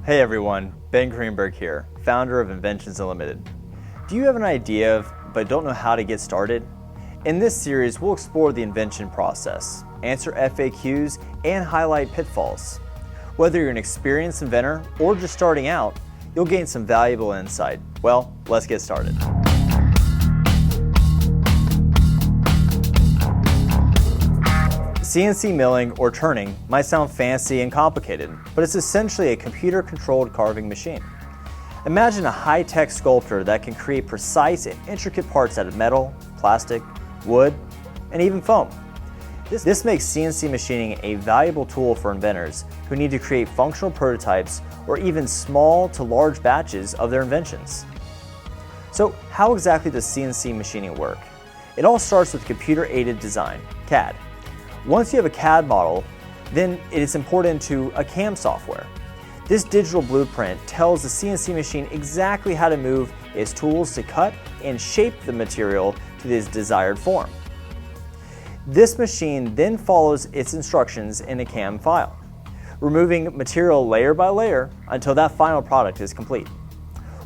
Hey everyone, Ben Greenberg here, founder of Inventions Unlimited. Do you have an idea but don't know how to get started? In this series, we'll explore the invention process, answer FAQs, and highlight pitfalls. Whether you're an experienced inventor or just starting out, you'll gain some valuable insight. Well, let's get started. CNC milling or turning might sound fancy and complicated, but it's essentially a computer-controlled carving machine. Imagine a high-tech sculptor that can create precise and intricate parts out of metal, plastic, wood, and even foam. This makes CNC machining a valuable tool for inventors who need to create functional prototypes or even small to large batches of their inventions. So how exactly does CNC machining work? It all starts with computer-aided design, CAD. Once you have a CAD model, then it is important to a CAM software. This digital blueprint tells the CNC machine exactly how to move its tools to cut and shape the material to its desired form. This machine then follows its instructions in a CAM file, removing material layer by layer until that final product is complete.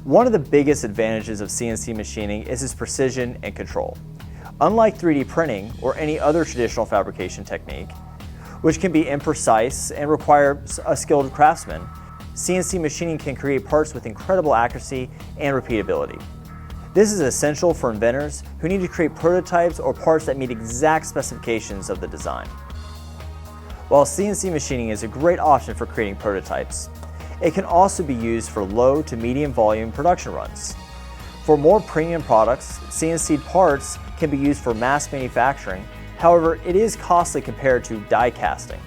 One of the biggest advantages of CNC machining is its precision and control. Unlike 3D printing or any other traditional fabrication technique, which can be imprecise and require a skilled craftsman, CNC machining can create parts with incredible accuracy and repeatability. This is essential for inventors who need to create prototypes or parts that meet exact specifications of the design. While CNC machining is a great option for creating prototypes, it can also be used for low to medium volume production runs. For more premium products, CNC parts can be used for mass manufacturing. However, it is costly compared to die casting.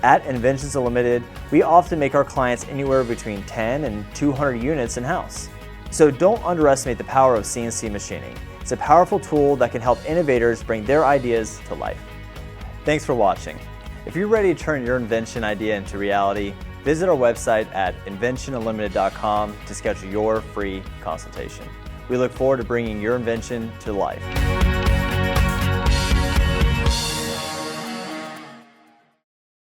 At Inventions Unlimited, we often make our clients anywhere between 10 and 200 units in-house. So don't underestimate the power of CNC machining. It's a powerful tool that can help innovators bring their ideas to life. Thanks for watching. If you're ready to turn your invention idea into reality, visit our website at inventionunlimited.com to schedule your free consultation. We look forward to bringing your invention to life.